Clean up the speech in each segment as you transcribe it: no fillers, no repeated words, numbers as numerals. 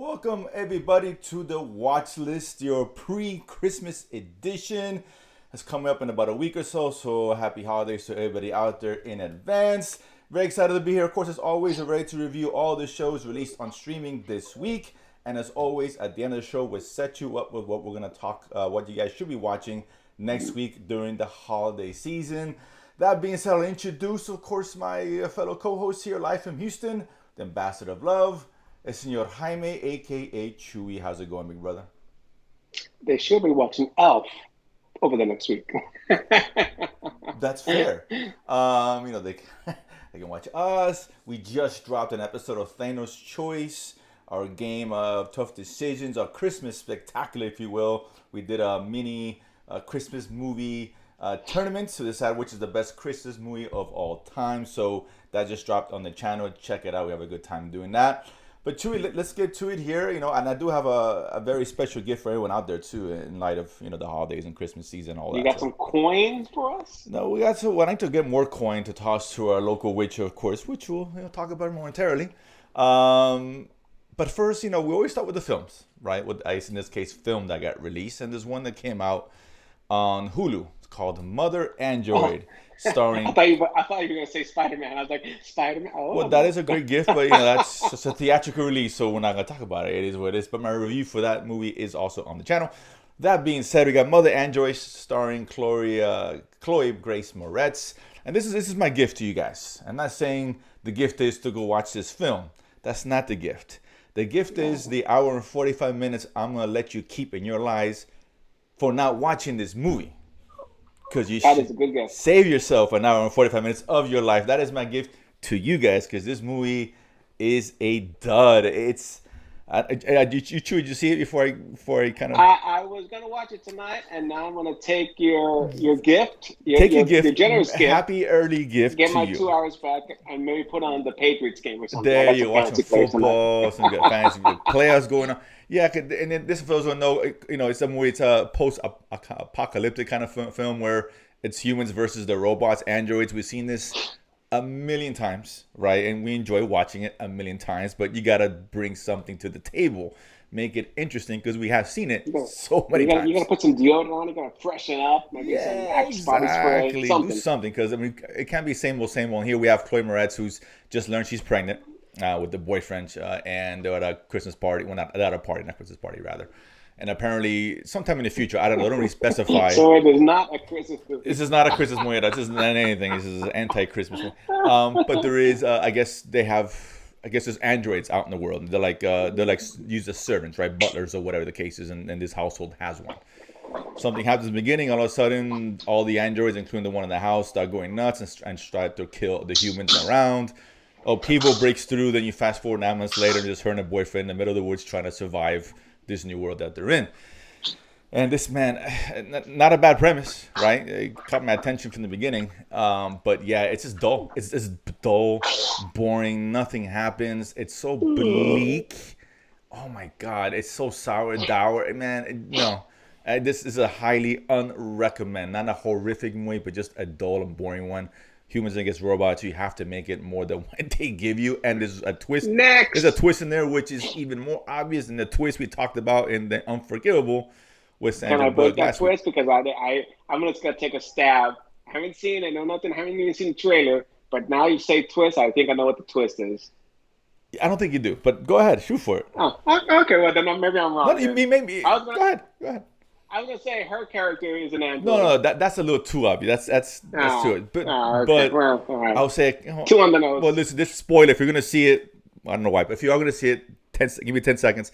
Welcome everybody to the Watchlist, your pre-Christmas edition. It's coming up in about a week or so happy holidays to everybody out there in advance. Very excited to be here. Of course, as always, we're ready to review all the shows released on streaming this week. And as always, at the end of the show, we'll set you up with what we're going to talk, what you guys should be watching next week during the holiday season. That being said, I'll introduce, of course, my fellow co-host here, live from Houston, the ambassador of love, el Señor Jaime, a.k.a. Chewy. How's it going, big brother? They should be watching Elf over the next week. That's fair. They can watch us. We just dropped an episode of Thanos' Choice, our game of tough decisions, our Christmas spectacular, if you will. We did a mini Christmas movie tournament to decide which is the best Christmas movie of all time. So that just dropped on the channel. Check it out. We have a good time doing that. But Chewy, let's get to it here. And I do have a very special gift for everyone out there too, in light of the holidays and Christmas season, all that. You got some coins for us? No, we got to. I need to get more coin to toss to our local witcher, of course, which we'll talk about momentarily. But first, we always start with the films, right? With in this case, film that got released, and there's one that came out on Hulu. It's called Mother Android. Starring. I thought you were going to say Spider-Man. I was like, Spider-Man? Oh. Well, that is a great gift, but that's just a theatrical release, so we're not going to talk about it. It is what it is. But my review for that movie is also on the channel. That being said, we got Mother Android starring Chloe Grace Moretz. And this is my gift to you guys. I'm not saying the gift is to go watch this film. That's not the gift. The gift is the hour and 45 minutes I'm going to let you keep in your lives for not watching this movie. Because you should save yourself an hour and 45 minutes of your life. That is my gift to you guys, because this movie is a dud. It's did you see it before I kind of? I was gonna watch it tonight, and now I'm gonna take your gift. Take your gift. Your generous gift. Happy early gift. Get my 2 hours back, and maybe put on the Patriots game or something. There you watch some football, some good fancy playoffs going on. Yeah, and then this feels know, it's a movie. It's a post-apocalyptic kind of film where it's humans versus the robots, androids. We've seen this a million times, right? And we enjoy watching it a million times. But you gotta bring something to the table, make it interesting, because we have seen it so many times. You gotta put some deodorant on. You gotta freshen up. Maybe some Axe body spray. Do something, because it can't be same old. Here we have Chloe Moretz, who's just learned she's pregnant. With the boyfriend, and they're at a Christmas party. Well, not Christmas party, rather. And apparently, sometime in the future, I don't really specify. So it is not a Christmas movie. This is not a Christmas movie. This isn't anything. This is an anti-Christmas movie. But there is, I guess there's androids out in the world. They're like used as servants, right? Butlers or whatever the case is, and this household has one. Something happens in the beginning. All of a sudden, all the androids, including the one in the house, start going nuts and try to kill the humans around. People breaks through, then you fast forward 9 months later, and just her and her boyfriend in the middle of the woods trying to survive this new world that they're in. And this man, not a bad premise, right? It caught my attention from the beginning. But yeah, it's just dull. It's just dull, boring. Nothing happens. It's so bleak. Oh my God, it's so sour, dour. Man, no. This is a highly unrecommend. Not a horrific movie, but just a dull and boring one. Humans against robots, you have to make it more than what they give you. And there's a twist. Next. There's a twist in there which is even more obvious than the twist we talked about in The Unforgivable with Sandra Bullock. Can I break that twist? Because I'm just going to take a stab. I haven't seen it. I know nothing. I haven't even seen the trailer. But now you say twist, I think I know what the twist is. I don't think you do. But go ahead. Shoot for it. Oh, okay. Well, then maybe I'm wrong. No, maybe. Go ahead. I was gonna say her character is an android. No, that's a little too obvious. That's too it. But okay. Well, all right. I'll say two on the nose. Well, listen, this spoiler. If you're gonna see it, I don't know why, but if you are gonna see it, give me 10 seconds.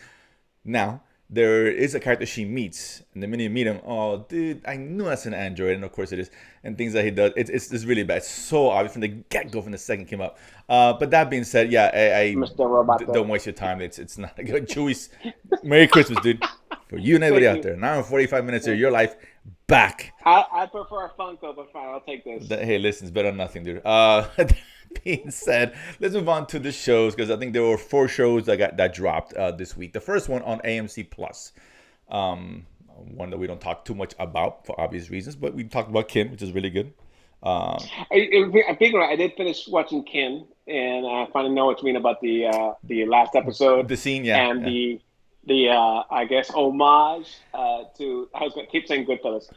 Now there is a character she meets, and the minute you meet him, oh, dude, I knew that's an android, and of course it is. And things that he does, it's really bad. It's so obvious from the get-go, from the second came up. But that being said, yeah, I don't waste your time. It's not a good choice. Merry Christmas, dude. For you and everybody out there. Now in 45 minutes of your life back. I prefer a Funko, but fine, I'll take this. Hey, listen, it's better than nothing, dude. That being said, let's move on to the shows, because I think there were 4 shows that dropped this week. The first one on AMC Plus. One that we don't talk too much about for obvious reasons, but we talked about Kin, which is really good. I think I did finish watching Kin, and I finally know what you mean about the last episode The scene, yeah, and yeah. the I guess homage to I was gonna keep saying Goodfellas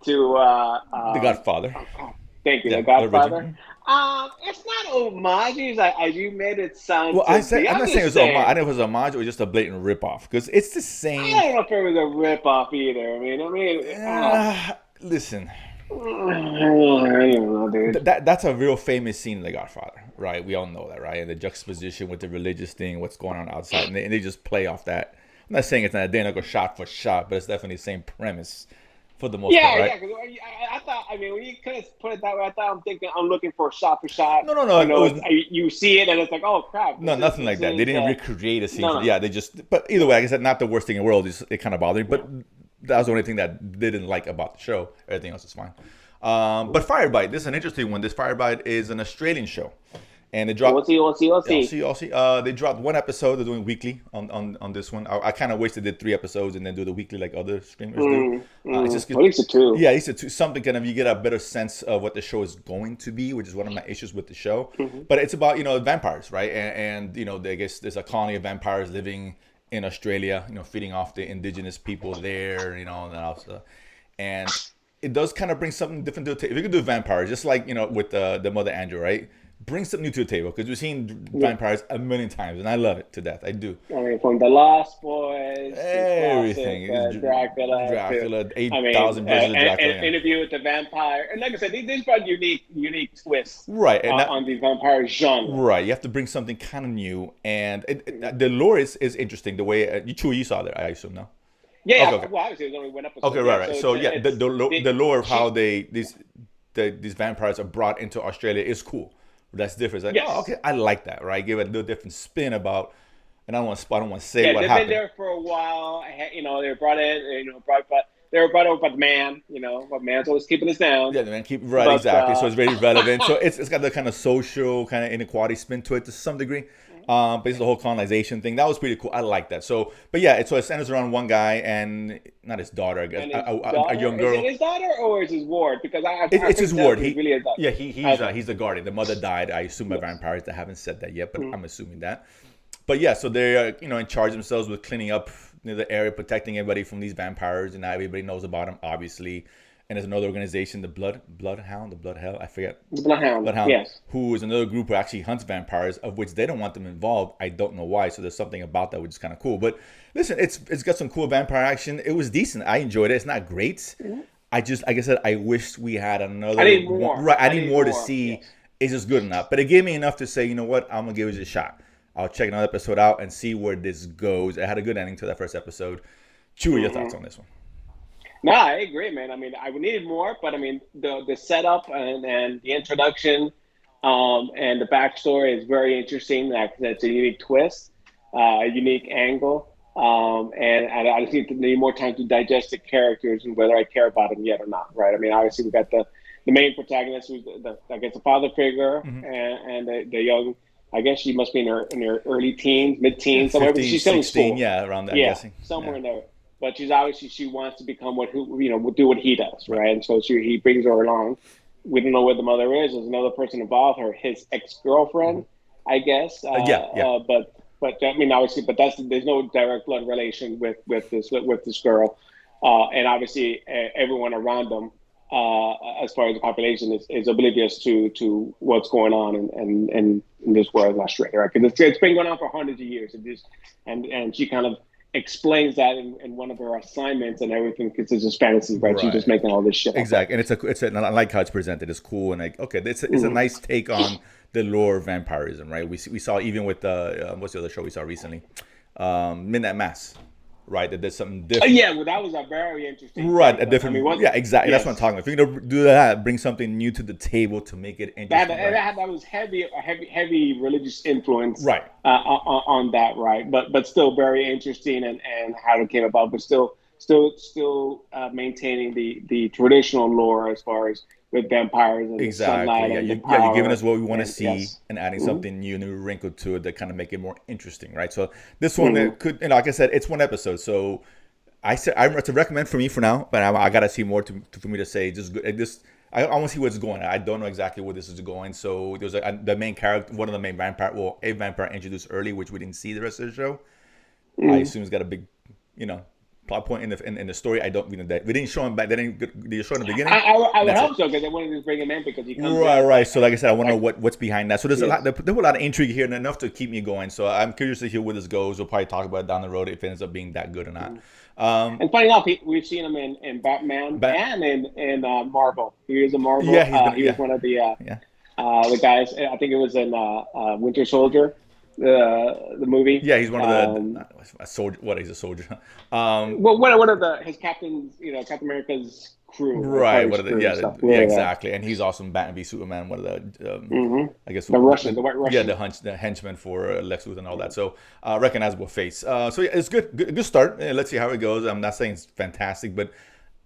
to The Godfather. oh God, thank you, The Yeah, the original. Godfather. Mhm. It's not homage, as you made it sound Well, to be. I'm I'm not saying it just was homage. I saying. know it was homage or just a blatant ripoff because it's the I same. don't know if it was a rip off either. Listen, I don't know, dude. that's a real famous scene in The Godfather, right? We all know that, right? And the juxtaposition with the religious thing, what's going on outside, and they just play off that. I'm not saying it's not identical shot for shot, but it's definitely the same premise for the most part, Yeah, right? yeah. Because I thought, I mean, when you kind of put it that way, I thought I'm thinking I'm looking for shot for shot. No, no, no. It was You see it and it's like, oh crap, no nothing like this that. They is didn't recreate a scene. no, no, Yeah, they just. But either way, like I said, not the worst thing in the world. It kind of bothered me, but yeah. that was the only thing that they didn't like about the show. Everything else is fine. But Firebite, this is an interesting one. This Firebite is an Australian show, and they We'll dropped. see, we'll see, we'll I'll see. see. I'll see. They dropped one episode. They're doing weekly on this one. I kind of wish they did 3 episodes and then do the weekly like other streamers do. It's just At least a two. yeah, it's something kind of you get a better sense of what the show is going to be, which is one of my issues with the show. But it's about vampires, right? And I guess there's a colony of vampires living in Australia, feeding off the indigenous people there, and also, and it does kind of bring something different to the table. If you could do vampires, just like with the Mother Andrew, right? Bring something new to the table because we've seen Yeah. vampires a million times, and I love it to death. I do. I mean, from the Lost Boys to classic Everything is Dracula to, Dracula, I mean, 8,000 versions of Dracula. Yeah. Interview with the Vampire, and like I said, these brought unique twists Right, and that, on the vampire genre. right, you have to bring something kind of new, and the lore is interesting. The way you saw that, I assume, no? Yeah, Okay, yeah. okay, Well, obviously, there's only one okay, episode. right, Yeah, right. so So yeah, it's the lore of how she, these vampires are brought into Australia is cool. That's different. It's like, oh, yes. okay, I like that, right? Give it a little different spin about, and I don't want to say Yeah, what they've been happened. there for a while. They were brought in. They were brought over by the man. But man's always keeping us down. Yeah, man, keep right But exactly. So it's very relevant. So it's got the kind of social kind of inequality spin to it to some degree. But it's the whole colonization thing. That was pretty cool. I like that. So, but yeah, so it centers around one guy and not his daughter, I guess, and his a daughter, young is girl. it his daughter or is his ward? Because I It's his couldn't tell ward. if it was really his daughter. Yeah, Okay. he's the guardian. The mother died. I assume by Yes. vampires. They haven't said that yet, but Mhm. I'm assuming that. But yeah, so they're in charge themselves with cleaning up the area, protecting everybody from these vampires, and now everybody knows about them, obviously. And there's another organization, the Bloodhound, the Bloodhell, I forget. The Bloodhound. Bloodhound, Yes. who is another group who actually hunts vampires, of which they don't want them involved. I don't know why. So there's something about that which is kind of cool. But listen, it's got some cool vampire action. It was decent. I enjoyed it. It's not great. Mhm. I just, like I said, I wish we had another. I need more. Right, I I need need more to more. see. Yes. Is this good enough? But it gave me enough to say, you know what, I'm gonna give it a shot. I'll check another episode out and see where this goes. It had a good ending to that first episode. Chewy, your thoughts on this one? No, I agree, man. I mean, I needed more, but I mean, the setup and the introduction, and the backstory is very interesting. That's a unique twist, a unique angle, and I just need more time to digest the characters and whether I care about them yet or not. Right? I mean, obviously we got the main protagonist, who's I guess the father figure, Mm-hmm. and the young. I guess she must be in her early teens, Yeah, mid-teens, somewhere. But 15, she's still in 16, school. yeah, around that, I'm Yeah, guessing. somewhere Yeah. in there. But she's obviously she wants to become will do what he does, Right. right? And so he brings her along. We don't know where the mother is. There's another person involved, his ex-girlfriend, I guess. Yeah. But I mean, obviously, but there's no direct blood relation with this girl, and obviously everyone around them, as far as the population, is oblivious to what's going on in this world in Australia, right? Because it's been going on for hundreds of years, and she kind of explains that in one of her assignments and everything because it's just fantasy, right? She's just Right. making all this shit up. Exactly, and I like how it's presented. It's cool, and like, okay, it's a nice take on the lore of vampirism, right? We saw even with what's the other show we saw recently, Midnight Mass, right? That there's something different. Yeah, well, that was a very interesting Right, take. a different. I mean, yeah, exactly. yes. That's what I'm talking about. If you're gonna do that, bring something new to the table to make it interesting. Right? That was heavy religious influence, Right. on that, right? But still very interesting and how it came about, but still maintaining the traditional lore as far as with vampires and the sunlight Exactly. Yeah, and the you're giving power us what we want to and see yes. and adding Mhm. something new wrinkle to it that kind of make it more interesting, right? So this one it could, like I said, it's one episode. So I said it's a recommend for me for now, but I gotta see more for me to say just good. I want to see where it's going. I don't know exactly where this is going. So there's the main character, one of the main vampire, well, a vampire introduced early, which we didn't see the rest of the show. I Mm. assume he's got a big, you know, plot point in the story. I don't, we didn't show him back. They showed in the beginning. I would That's it. hope so because they wanted to bring him in because he comes Right, in right. So, like I said, I want to know like what's behind that. So, there's a lot. yes. There's a lot of intrigue here, and enough to keep me going. So, I'm curious to hear where this goes. We'll probably talk about it down the road if it ends up being that good or not. Mm. Um, And funny enough, we've seen him in Batman but and in Marvel. He is a yeah, Marvel. he's been He was yeah, one of yeah, the guys. I think it was in Winter Soldier, the movie. yeah. He's one of the Um, a soldier. What? He's a soldier. well, one of his captains, Captain America's crew, like Right. part of What his are the crew and yeah stuff. yeah Yeah. exactly. And he's also in Batman v Superman. One of the Mm-hmm. I guess The Russian, the White yeah Russian. the henchman for Lex Luthor and all that. So recognizable face. So yeah, it's good start. Let's see how it goes. I'm not saying it's fantastic, but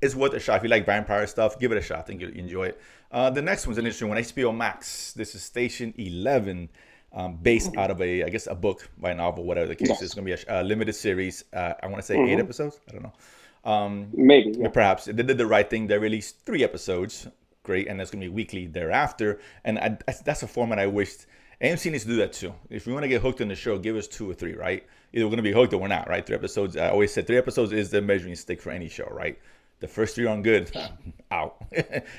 it's worth a shot. If you like vampire stuff, give it a shot. I think you'll enjoy it. The next one's an interesting one. HBO Max. This is Station 11. Based out of I guess a book by a novel, whatever the case is. It's Yes. going to be a limited series. I want to say 8 episodes. I don't know. Maybe. Yeah. Perhaps they did the right thing. They released 3 episodes, great, and it's gonna be weekly thereafter. And that's a format I wished AMC needs to do that too. If we want to get hooked on the show, give us 2 or 3, right? Either we're gonna be hooked or we're not, right? 3 episodes. I always said 3 episodes is the measuring stick for any show, right? The first 3 aren't good, out.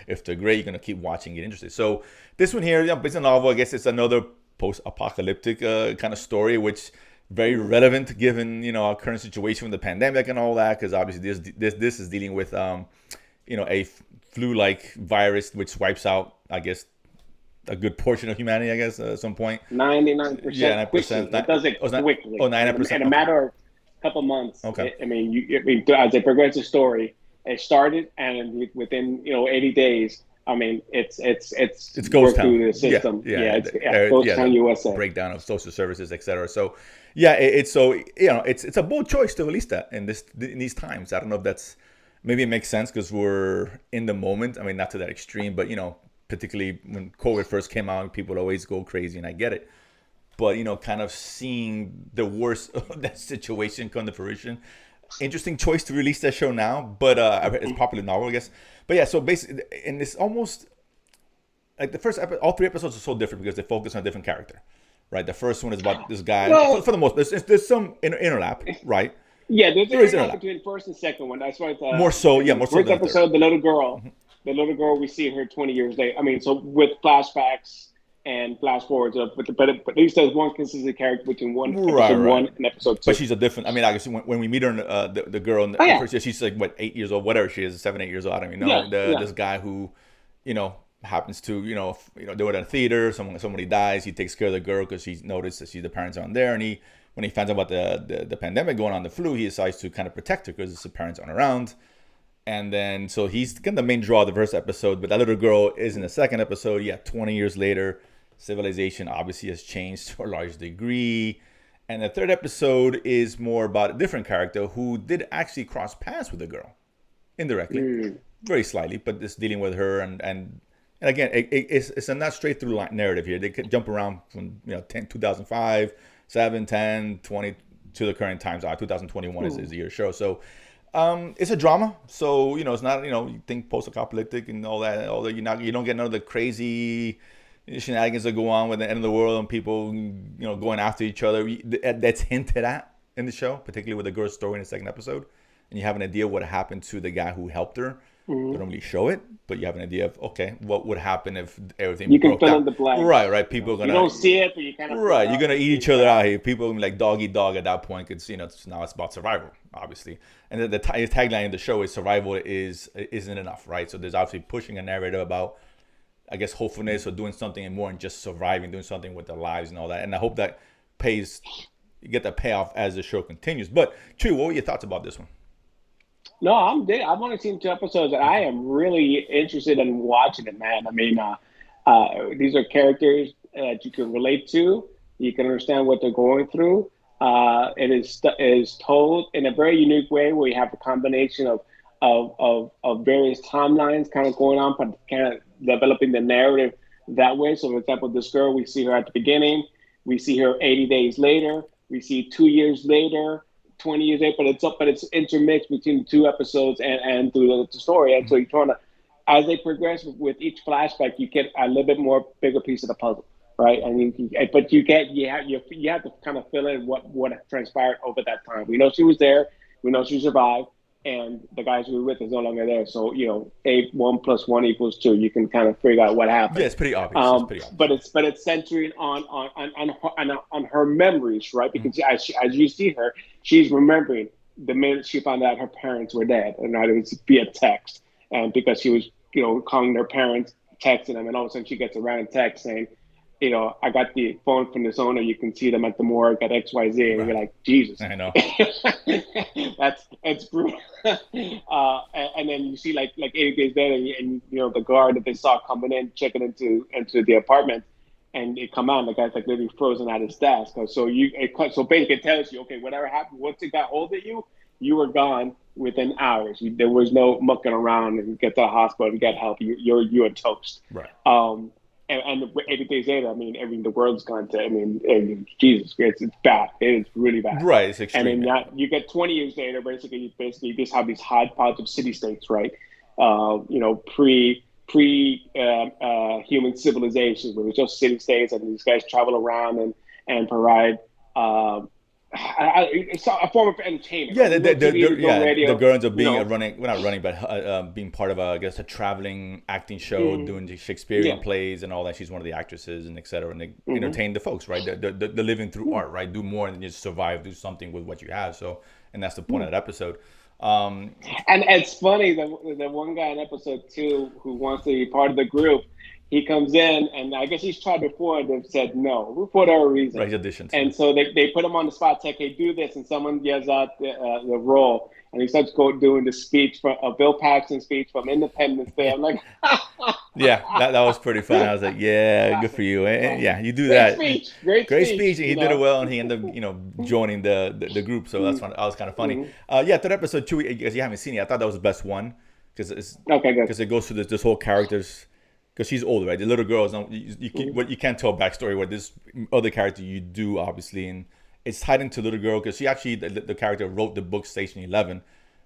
If they're great, you're gonna keep watching, get interested. So this one here, yeah, it's a novel. I guess it's another post-apocalyptic kind of story, which very relevant given our current situation with the pandemic and all that, because obviously this is dealing with a flu-like virus which wipes out, I guess, a good portion of humanity, I guess, at some point. 99% Yeah, 9%. quickly. It does it Oh, quickly. oh, 9%. In a Okay. matter of a couple months. Okay. I mean, as they progress the story, it started, and within 80 days, I mean, it's It's ghost worked town. through the system. Yeah, Ghost Town the USA. breakdown of social services, etc. So, yeah, it's so it's a bold choice to release that in these times. I don't know if that's maybe it makes sense because we're in the moment. I mean, not to that extreme, but particularly when COVID first came out, people always go crazy, and I get it. But kind of seeing the worst of that situation come to fruition. Interesting choice to release that show now, but it's a popular novel, I guess. But yeah, so basically, and it's almost like the first episode. All 3 episodes are so different because they focus on a different character, right? The first one is about this guy. Well, For the most, there's some interlap, right? yeah, there's There an is overlap interlap. between first and second one. That's why it's More so, yeah, in the more so first than the third. episode, the little girl we see her 20 years later. I mean, so with flashbacks and flash forwards, but at least there's one consistent character between Right, episode right. one and episode two. But she's a different. I mean, I guess when we meet her, the girl in the Oh yeah, first year, she's like what 8 years old, whatever she is, 7, 8 years old. I don't even yeah, know. yeah. This guy who, happens to they were at a theater. Somebody dies. He takes care of the girl because he's noticed that the parents aren't there, and when he finds out about the pandemic going on, the flu, he decides to kind of protect her because the parents aren't around. And then so he's kind of the main draw of the first episode, but that little girl is in the second episode. Yeah, 20 years later, civilization obviously has changed to a large degree. And the third episode is more about a different character who did actually cross paths with the girl indirectly, very slightly, but just dealing with her and again, it's a not straight through narrative here. They could jump around from 2005, 7, 10, 20 to the current times. 2021 is the year show. So it's a drama. So it's not you think post-apocalyptic and all that. Although you don't get none of the crazy shenanigans that go on with the end of the world and people going after each other. That's hinted at in the show, particularly with the girl's story in the second episode, and you have an idea what happened to the guy who helped her. They don't really show it, but you have an idea of what would happen if everything You can broke fill down. in the blanks. Right. People are gonna You don't see it, but you kind of right. You're gonna eat each other out here. People are gonna be like dog eat dog at that point because now it's about survival, obviously. And the tagline of the show is survival isn't enough, right? So there's obviously pushing a narrative about, I guess, hopefulness or doing something more than just surviving, doing something with their lives and all that. And I hope that you get that payoff as the show continues. But Chewy, what were your thoughts about this one? No, I've only seen 2 episodes, and I am really interested in watching it, man. I mean, these are characters that you can relate to. You can understand what they're going through. It is told in a very unique way, where you have a combination of various timelines kind of going on, but kind of developing the narrative that way. So, for example, this girl, we see her at the beginning, we see her 80 days later, we see 2 years later, 20 years later, but it's intermixed between the 2 episodes and through the story. And so you're trying to as they progress with each flashback, you get a little bit more bigger piece of the puzzle, right? And but you have to kind of fill in what transpired over that time. We know she was there, we know she survived, and the guys we were with is no longer there. So one plus one equals two. You can kind of figure out what happened. Yeah, it's pretty obvious. It's pretty obvious. But it's centering on her memories, right? Because as you see her, she's remembering the minute she found out her parents were dead, and that it was via text, and because she was calling their parents, texting them, and all of a sudden she gets a random text saying, I got the phone from this owner. You can see them at the morgue at XYZ. And you're like, Jesus. I know. That's brutal. And then you see like 80 days later, and the guard that they saw coming in, checking into the apartment, and they come out, and the guy's like literally frozen at his desk. So basically it tells you, okay, whatever happened, once it got hold of you, you were gone within hours. There was no mucking around and get to the hospital and get help. You're toast. Right. And 80 days later, the world's gone to, Jesus, it's bad. It is really bad. Right, it's extreme. And then you get 20 years later, basically you just have these hodgepodge of city-states, right? Human civilizations, where it's just city-states, and these guys travel around and provide it's a form of entertainment. Yeah, the girls are being being part of a traveling acting show, doing the Shakespearean plays and all that. She's one of the actresses and etc. And they entertain the folks, right? They're living through art, right? Do more than just survive, do something with what you have. So, and that's the point of that episode. And it's funny, the one guy in episode 2 who wants to be part of the group, he comes in, and I guess he's tried before, and they've said no for whatever reason. Right, auditions. And so they put him on the spot, say, "Hey, do this," and someone yells out the role, and he starts doing the speech from a Bill Paxton speech from Independence Day. I'm like, yeah, that was pretty fun. I was like, yeah, good for you. And yeah, you do that. Great speech. And he did it well, and he ended up joining the group. So that's fun. That was kind of funny. Third episode 2, because you haven't seen it, I thought that was the best one because it goes through this whole characters. Because she's older, right? The little girl is not, you can't tell backstory what this other character you do, obviously, and it's tied into little girl because she actually the character wrote the book Station 11,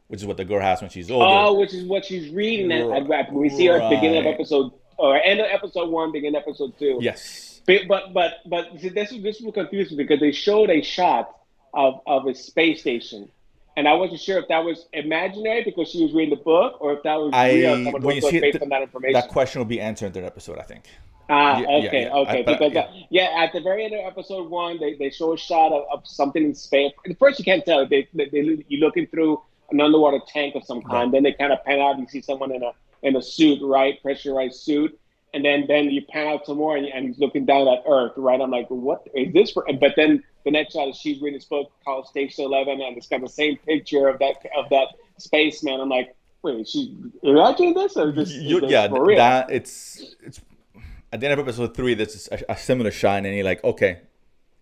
which is what the girl has when she's older. Oh, which is what she's reading at we see her at the beginning of episode or end of episode 1, beginning of episode 2. Yes. But see, this was confusing because they showed a shot of a space station. And I wasn't sure if that was imaginary because she was reading the book, or if that was real. Someone wrote based on that information. That question will be answered in the episth, I think. Okay. At the very end of episode 1, they show a shot of something in space. At first, you can't tell. You're looking through an underwater tank of some kind. Right. Then they kind of pan out. You see someone in a suit, right, pressurized suit. And then you pan out some more, and he's looking down at Earth, right? I'm like, what is this for? But then the next shot is she's reading this book called Station 11, and it's got the same picture of that spaceman. I'm like, wait, is she imagining this, or is this for real? That it's at the end of episode 3. There's a similar shot, and you're like, okay,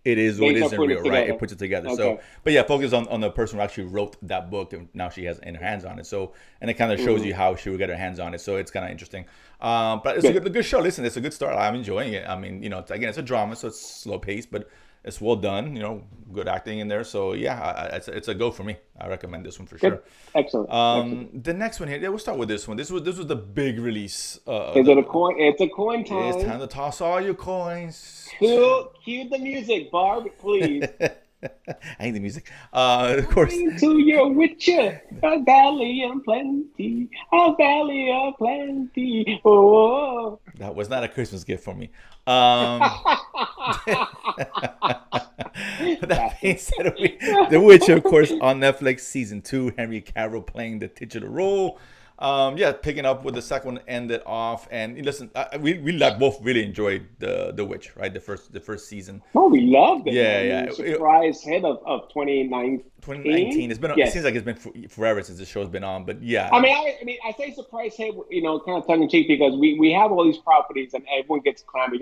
it is what isn't real, right? It puts it together. Okay. So, but yeah, focus on the person who actually wrote that book, and now she has in her hands on it. So, and it kind of shows you how she would get her hands on it. So it's kind of interesting. But it's a good show. Listen, it's a good start. I'm enjoying it. I mean, it's a drama, so it's slow paced, but it's well done. Good acting in there. So yeah, it's a go for me. I recommend this one for sure. Excellent. The next one here, we'll start with this one. This was the big release. Is it a coin? It's a coin time. It's time to toss all your coins. Cue the music, Barb, please. I hate the music. Of course. To your witcher, a valley of plenty, a valley of plenty. Oh. That was not a Christmas gift for me. That being said, The Witcher, of course, on Netflix, season 2. Henry Cavill playing the titular role. Picking up with the second one ended off, and listen, we both really enjoyed the Witch, right? The first season. Oh, we loved it. Yeah. Surprise hit of 2019. 2019. It's been. It seems like it's been forever since the show's been on, but yeah. I mean, I say surprise hit, kind of tongue in cheek, because we have all these properties and everyone gets clammy.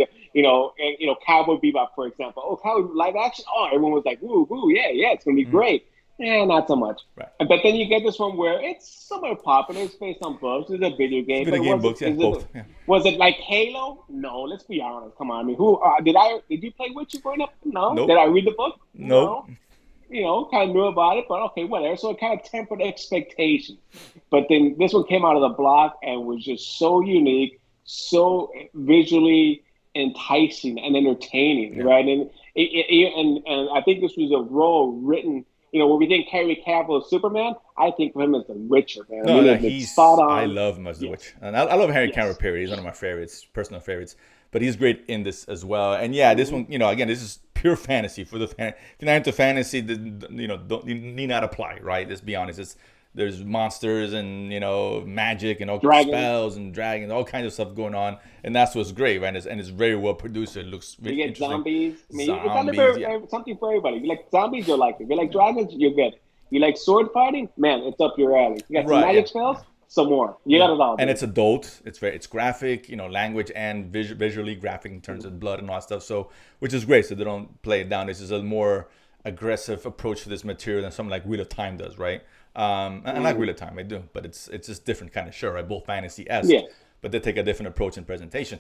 Cowboy Bebop, for example. Oh, Cowboy live action. Oh, everyone was like, woo, yeah, it's gonna be great. Not so much. Right. But then you get this one where it's somewhat popular. It's based on books. It's a video game. Books, both. Was it like Halo? No, let's be honest. Come on. I mean, did you play Witcher growing up? No. Nope. Did I read the book? Nope. kind of knew about it, but okay, whatever. So it kind of tempered expectations. But then this one came out of the block and was just so unique, so visually enticing and entertaining, Yeah. right? And I think this was a role written. When we think Henry Cavill is Superman, I think of him as the Witcher, man. I No, mean, no, it's spot I on. love him as the Yes, Witch, and I love Henry Cavill. yes. Period. He's one of my favorites, personal favorites. But he's great in this as well. And yeah, this Mm-hmm. one, again, this is pure fantasy for the fan. If you're not into fantasy, don't, you need not apply, right? Let's be honest. There's monsters and magic and all Dragons. spells and dragons, all kinds of stuff going on, and that's what's great, right? And it's very well produced. It looks You really get interesting. zombies. I mean, it's not Zombies, yeah, something for everybody. If you like zombies, you'll like it. If you like dragons, you'll get it. You like sword fighting, man, it's up your alley. You got some right, yeah. magic spells, some more. You got Yeah, it all, and dude. it's adult. It's graphic, language and visually graphic in terms of blood and all that stuff. So, which is great. So they don't play it down. This is a more aggressive approach to this material than something like Wheel of Time does, right? And like Wheel of Time, I do, but it's just different kind of show, right? Both fantasy esque, Yes. but they take a different approach in presentation.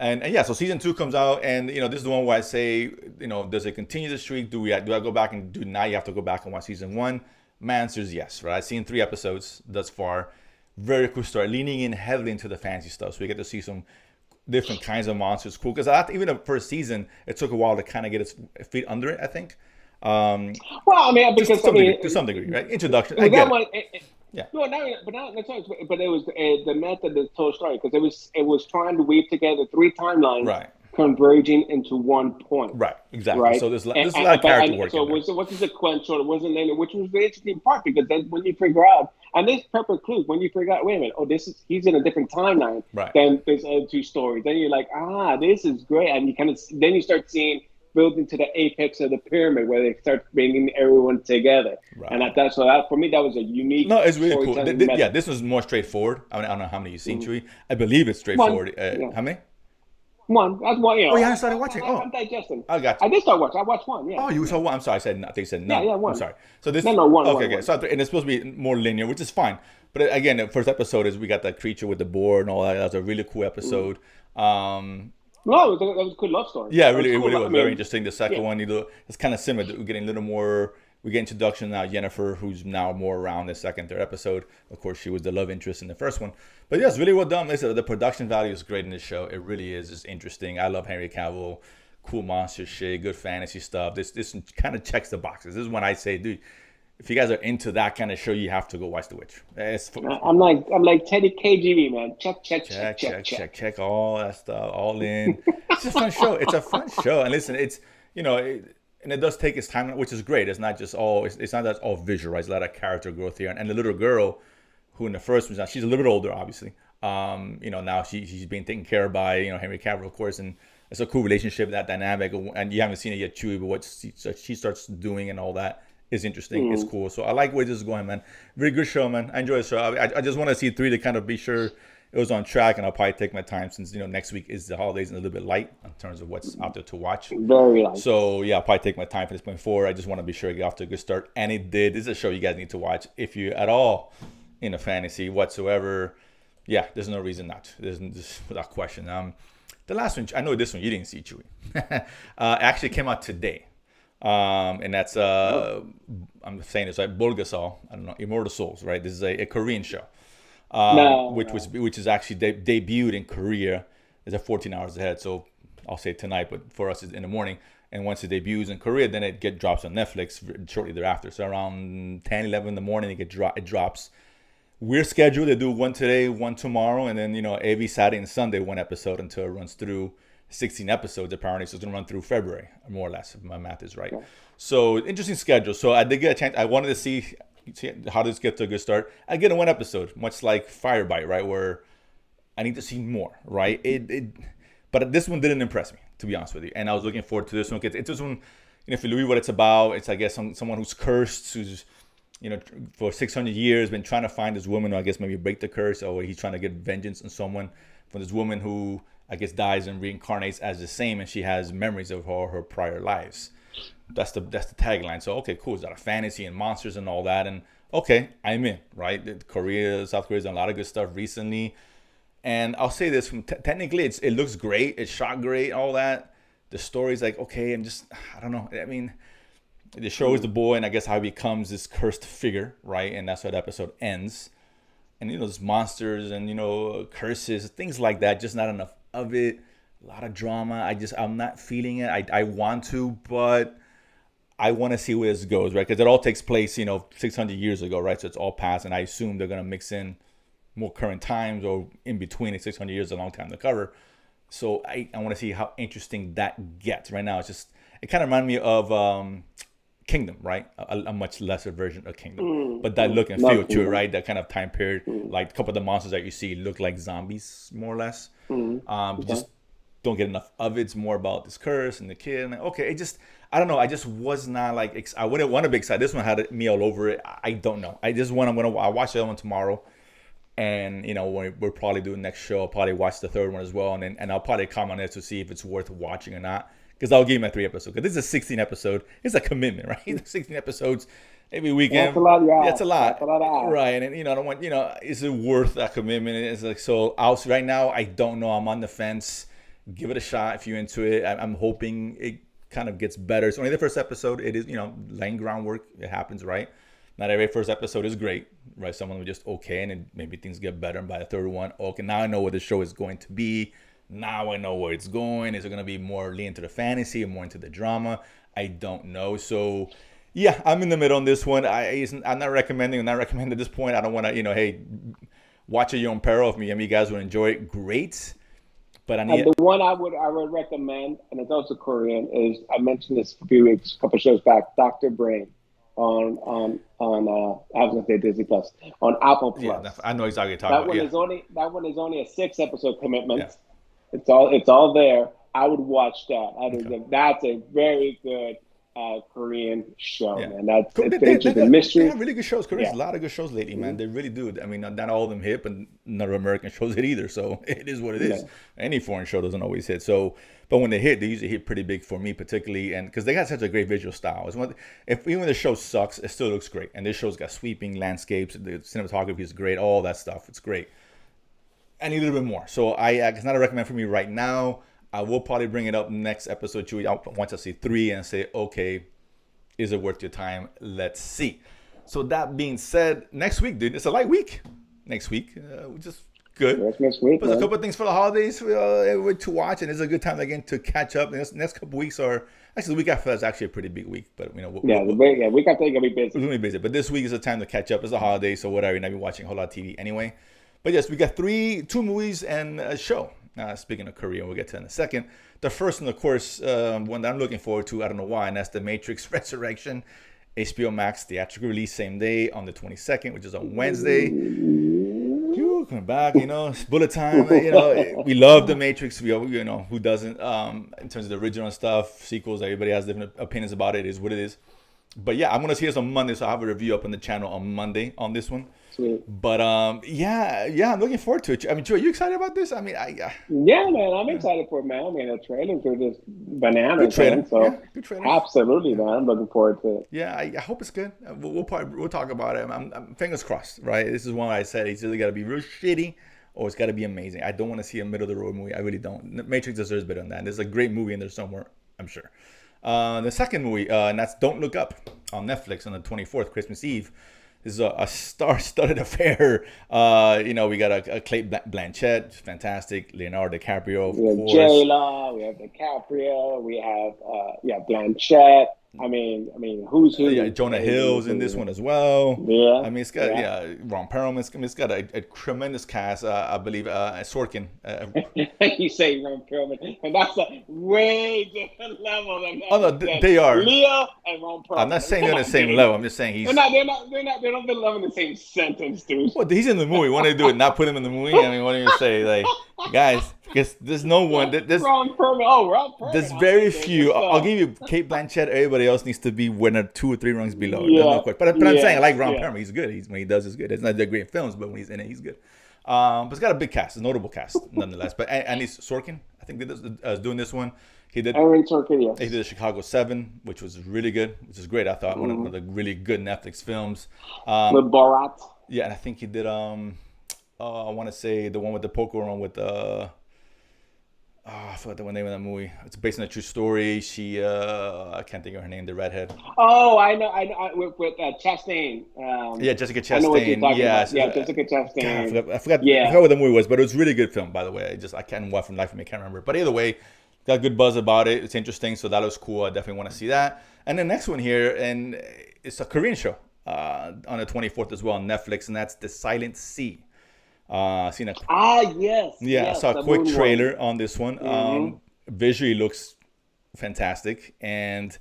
And yeah, so season 2 comes out, and this is the one where I say, does it continue the streak? Do I go back and do now? You have to go back and watch season 1. My answer is yes, right? I've seen 3 episodes thus far. Very cool story, leaning in heavily into the fantasy stuff. So we get to see some different kinds of monsters. Cool, because even the first season, it took a while to kind of get its feet under it. I think, Well, I mean, just because I to mean, some degree, right? Introduction, I with get that it. one, Yeah, no, but not that's not, but it was the method that told story because it was trying to weave together 3 timelines right, converging into one point, right, exactly. right? So there's a lot of character work So in it there. was what's the sequential? It wasn't linear, which was the interesting part because then when you figure out, and there's purple clues when you figure out, wait a minute, oh, he's in a different timeline Right. than these other 2 stories. Then you're like, this is great, and then you start seeing building to the apex of the pyramid where they start bringing everyone together. And Right. for me that was a unique No, it's really cool. storytelling Yeah, method. this was more straightforward. I mean, I don't know how many you've seen, Mhm. Chewy. I believe it's One, straightforward. yeah, How many? one. That's one. Oh, you haven't started watching. I'm Oh, digesting. I got I you. did start watching. I watched one. Yeah, Oh, you yeah, saw one. I'm sorry. I think you said yeah, none. yeah. I'm One. sorry. So this. No, one, Okay, one, okay. one. So and it's supposed to be more linear, which is fine. But again, the first episode is we got that creature with the board and all that. That was a really cool Mm. episode. Um, No, it was a good love story. yeah, It was it cool. really I was very mean, interesting. The second yeah. one, it's kind of similar. We're getting a little more. We get introduction now. Jennifer, who's now more around the second, third episode. Of course, she was the love interest in the first one. But yeah, it's really well done. Listen, the production value is great in this show. It really is. It's interesting. I love Henry Cavill. Cool monster shit. Good fantasy stuff. This kind of checks the boxes. This is when I say, dude, if you guys are into that kind of show, you have to go watch The Witch. It's I'm like Teddy KGB, man. Check, check, check, check, check, check, check. check, check, all that stuff, all in. It's a fun show. It's a fun show, and listen, it's and it does take its time, which is great. It's not just all. It's not that all visual, right? There's a lot of character growth here, and the little girl, who in the first one, she's a little bit older, obviously. Now she's being taken care of by Henry Cavill, of course, and it's a cool relationship, that dynamic, and you haven't seen it yet, Chewy, but what she starts doing and all that is interesting. It's cool. So I like where this is going, man. Very good show, man. I enjoy the show. I just want to see 3 to kind of be sure it was on track, and I'll probably take my time since next week is the holidays and a little bit light in terms of what's out there to watch. Very light. So yeah, I'll probably take my time for this point forward. I just want to be sure I get off to a good start, and it did. This is a show you guys need to watch if you at all into fantasy whatsoever. Yeah, there's no reason not to. There's just without question. The last one, I know this one you didn't see, Chewy. Actually came out today. And that's I'm saying this right, Bulgasal. I don't know, Immortal Souls, right? This is a Korean show, No, which is actually debuted in Korea. It's at 14 hours ahead, so I'll say tonight, but for us it's in the morning. And once it debuts in Korea, then it drops on Netflix shortly thereafter. So around 10, 11 in the morning, it drops. We're scheduled to do one today, one tomorrow, and then every Saturday and Sunday one episode until it runs through 16 episodes apparently. So it's gonna run through February, more or less, if my math is right. okay. So interesting schedule. So I did get a chance. I wanted to see how this gets to a good start. I get in one episode, much like Firebite, right, where I need to see more, right? But this one didn't impress me, to be honest with you. And I was looking forward to this one. It's this one, if you read what it's about, it's I guess someone who's cursed, who's for 600 years been trying to find this woman who I guess maybe break the curse, or he's trying to get vengeance on someone from this woman who I guess dies and reincarnates as the same, and she has memories of all her prior lives. That's the tagline. So okay, cool. It's got a fantasy and monsters and all that, and okay, I'm in. Right, South Korea's done a lot of good stuff recently, and I'll say this: technically, it looks great, it's shot great, all that. The story's like okay, I don't know. I mean, It shows the boy, and I guess how he becomes this cursed figure, right? And that's how the episode ends. And there's monsters and curses, things like that. Just not enough of it. A lot of drama. I'm not feeling it. I want to, but I want to see where this goes, right? Because it all takes place, 600 years ago, right? So it's all past, and I assume they're gonna mix in more current times, or in between. It's 600 years, a long time to cover. So I want to see how interesting that gets. Right now, it kind of reminds me of Kingdom, right? A much lesser version of Kingdom, but that look and feel to it, right? That kind of time period. Like a couple of the monsters that you see look like zombies, more or less. Just don't get enough of it. It's more about this curse and the kid. And okay, I don't know. I just was not like, I wouldn't want to be excited. This one had me all over it. I don't know. I'll watch the other one tomorrow. And we're probably doing next show. I'll probably watch the third one as well, and I'll probably comment on it to see if it's worth watching or not. Because I'll give you my 3 episodes. Because this is a 16 episode. It's a commitment, right? 16 episodes every weekend. That's a lot, yeah. That's a lot. That's a lot of hours. Right? And I don't want. Is it worth that commitment? It's like, so. Right now, I don't know. I'm on the fence. Give it a shot if you're into it. I'm hoping it kind of gets better. It's only the first episode. It is laying groundwork. It happens, right? Not every first episode is great, right? Some of them are just okay, and then maybe things get better. And by the third one, okay, now I know what the show is going to be. Now I know where it's going. Is it going to be more lean into the fantasy or more into the drama? I don't know. So, yeah, I'm in the middle on this one. I'm not recommending. I'm not recommending at this point. I don't want to, hey, watch at your own peril. If you guys would enjoy it, great. But the one I would recommend, and it's also Korean, is I mentioned this a couple of shows back. Dr. Brain. On I was gonna say Disney Plus, on Apple Plus. Yeah, I know exactly what you're talking about. That one is only a 6-episode commitment. Yeah. It's all there. I would watch that. That's a very good Korean show, man. That's mystery. They have really good shows. Korea's a lot of good shows lately, man. They really do. I mean, not all of them hit, but none of American shows hit either. So it is what it is. Any foreign show doesn't always hit. So, but when they hit, they usually hit pretty big for me, particularly, and because they got such a great visual style. Even when the show sucks, it still looks great. And this show's got sweeping landscapes. The cinematography is great. All that stuff, it's great. I need a little bit more. So it's not a recommend for me right now. I will probably bring it up next episode, Chewy. Once I see 3 and say, okay, is it worth your time? Let's see. So that being said, next week, dude, it's a light week. Next week, which is good. That's next week. But there's a couple of things for the holidays to watch, and it's a good time again to catch up. And this next couple of weeks are actually the week after is actually a pretty big week. But the week after gonna be busy. It's gonna be busy, but this week is a time to catch up. It's a holiday, so whatever. You're not be watching a whole lot of TV anyway. But yes, we got 2 movies and a show. Speaking of Korea, we'll get to that in a second. The first one, of course, one that I'm looking forward to, I don't know why, and that's The Matrix Resurrection. HBO Max theatrical release same day on the 22nd, which is on Wednesday. Coming back, it's bullet time. We love The Matrix. Who doesn't? In terms of the original stuff, sequels, everybody has different opinions about it. It is what it is. But yeah, I'm gonna see this on Monday, so I'll have a review up on the channel on Monday on this one. Sweet. But yeah, I'm looking forward to it. I mean, Joe, are you excited about this? I mean, yeah, man, I'm excited for it, man. I mean, the trailers are just bananas. Good trailer. Man, so yeah, good trailer. Absolutely, man. I'm looking forward to it. Yeah, I hope it's good. We'll talk about it. I'm fingers crossed, right? This is one I said it's either got to be real shitty or it's got to be amazing. I don't want to see a middle of the road movie. I really don't. Matrix deserves better than that. There's a great movie in there somewhere, I'm sure. The second movie, and that's Don't Look Up on Netflix on the 24th, Christmas Eve. This is a star-studded affair. We got a Cate Blanchett, fantastic. Leonardo DiCaprio, of course. We have J-Lo, we have DiCaprio, we have Blanchett. I mean, who's who? Yeah, Jonah Hill's in this one as well. Yeah. I mean, it's got Ron Perlman. It's got a tremendous cast. I believe Sorkin. You say Ron Perlman, and that's a way different level than that. Oh no, they are. Leo and Ron Perlman. I'm not saying they're on the same level. I'm just saying he's. They're not in the same sentence, dude. Well, he's in the movie. Why do they do it? Not put him in the movie? I mean, what do you say, like, guys? Because there's no one. Ron Perlman. Ron Perlman. There's very few. I'll give you Cate Blanchett. Everybody else needs to be 1 or 2 or 3 rungs below. Yeah. No but I'm saying I like Ron Perlman. He's good. When he does, it's good. It's not that great in films, but when he's in it, he's good. But it's got a big cast, a notable cast, nonetheless. But and he's Sorkin, I think, doing this one. He did. Aaron Sorkin, yes. He did Chicago 7, which was really good, which is great. I thought one of the really good Netflix films. With Borat. Yeah, and I think he did. I want to say the one with the poker one with I forgot the name of that movie. It's based on a true story. She, I can't think of her name, the redhead. Oh, I know, with Chastain. Yeah, Jessica I know what you're Chastain. talking about. Yes. Yeah, Jessica God, Chastain. I Yeah, forgot what the movie was, but it was a really good film, by the way. I can't watch from life from me, I can't remember. But either way, got good buzz about it. It's interesting, so that was cool. I definitely want to see that. And the next one here, and it's a Korean show on the 24th as well on Netflix, and that's The Silent Sea. Seen a yes, Yeah, I yes, saw a the quick moon one. trailer on this one. Hmm. Visually looks fantastic, and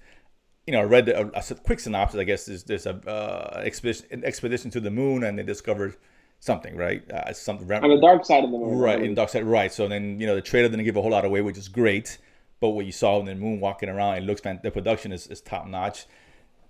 I read a quick synopsis. I guess there's a expedition to the moon, and they discovered something, right? Something On the dark side of the moon, I right in believe. dark side, right? So then the trailer didn't give a whole lot away, which is great. But what you saw in the moon walking around, it looks the production is top notch.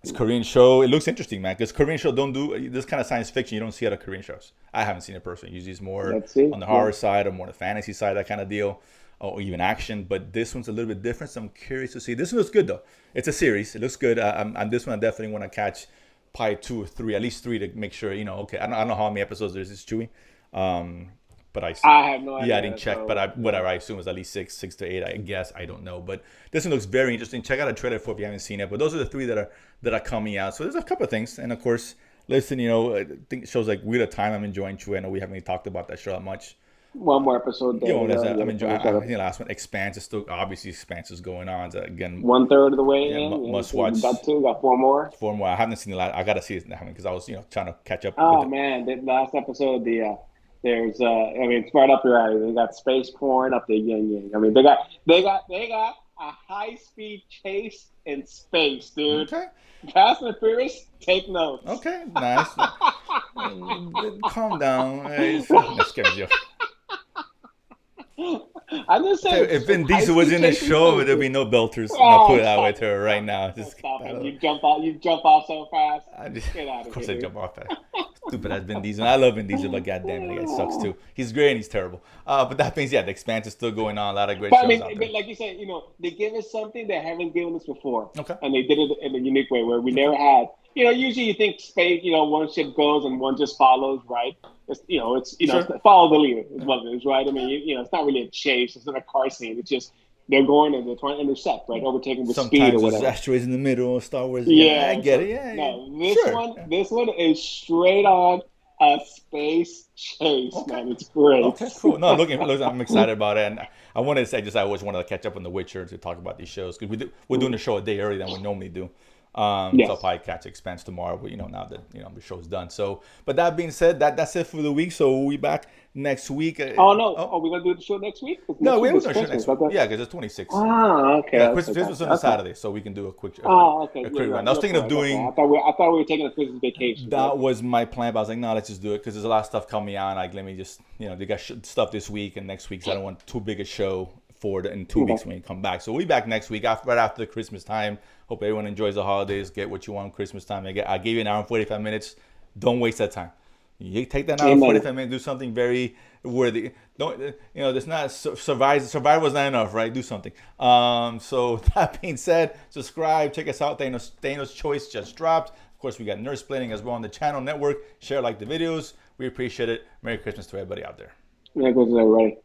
It's a Korean show. It looks interesting, man. Because Korean show don't do this kind of science fiction. You don't see out of Korean shows. I haven't seen it personally. Usually it's more Let's see. on the Yeah. horror side or more the fantasy side, that kind of deal, or even action. But this one's a little bit different. So I'm curious to see. This one looks good though. It's a series. It looks good. I'm this one I definitely want to catch probably 2 or 3, at least 3 to make sure. Okay, I don't know how many episodes there's. It's Chewy. But I have no yeah, I idea. didn't check, but So yeah. whatever. I assume it's at least 6 to 8. I guess I don't know, but this one looks very interesting. Check out a trailer for if you haven't seen it. But those are the 3 that are coming out. So there's a couple of things, and of course, listen, I think shows like Wheel of Time. I'm enjoying Chewy. I know we haven't really talked about that show that much. One more episode there. I'm Yeah, enjoying. finish that I up. think the last one, Expanse is still obviously Expanse is going on. So again, 1/3 of the way yeah, in. Yeah, must so we watch. got 2, got 4 more. 4 more. I haven't seen the last. I gotta see it now because I was trying to catch up with Oh it. man, the last episode, there's I mean, it's right up your alley. They got space porn up the yin yang. I mean, they got a high speed chase in space, dude. Okay. Fast and Furious, take notes. Okay. Nice. Calm down. That scares you. I'm just saying, If Vin high Diesel was speed in the chase in show, space, there'd be dude. no belters. And I'll put Oh, it that way stop to it, her right stop now. it, Just, stop I it. don't, You jump off so fast. Get out of of course here, I dude. jump off that. Stupid as Vin Diesel. I love Vin Diesel, but goddamn it, that guy sucks too. He's great and he's terrible. But that means, yeah, the Expanse is still going on. A lot of great But I shows out mean, there. but like you said, they give us something they haven't given us before, Okay. and they did it in a unique way where we Okay. never had. Usually you think space, one ship goes and one just follows, right? Sure. It's follow the leader is what it is, right? I mean, Yeah. it's not really a chase, it's not a car scene. It's just they're going and they're trying to intercept, right? Overtaking with speed or Sometimes there's whatever. asteroids in the middle of Star Wars. Yeah, I Yeah. get So it. Yeah, yeah. no, this Sure. one, this one is straight on a space chase, Okay. man. It's great. Okay, cool. No, I'm excited about it, and I wanted to say I always wanted to catch up on The Witcher to talk about these shows because we're doing the show a day earlier than we normally do. So I'll Yes. probably catch Expanse tomorrow, but now that the show's done. So, but that being said, that's it for the week. So we'll be back next week. Oh no, Oh are we gonna do the show next week? 'Cause no, next we week haven't is done a show Christmas. next week. Yeah, because it's 26. Ah, okay. Yeah, Okay, Christmas was on a gotcha. Okay. Saturday, so we can do a quick Oh, okay. a You're quick run. right. I was You're thinking of correct. Okay. doing. I thought we were taking a Christmas vacation. Right? That was my plan, but I was like, no, let's just do it because there's a lot of stuff coming out. Like, let me just, they got stuff this week and next week, so I don't want too big a show in 2 weeks Okay. when you come back. So we'll be back next week, right after the Christmas time. Hope everyone enjoys the holidays. Get what you want Christmas time. I gave you an hour and 45 minutes. Don't waste that time. You take that hour and Amen. 45 minutes, do something very worthy. Don't, there's not, survival was not enough, right? Do something. So that being said, subscribe, check us out. Thanos Choice just dropped. Of course, we got Nurse Splitting as well on the channel network. Share, like the videos. We appreciate it. Merry Christmas to everybody out there. There goes everybody.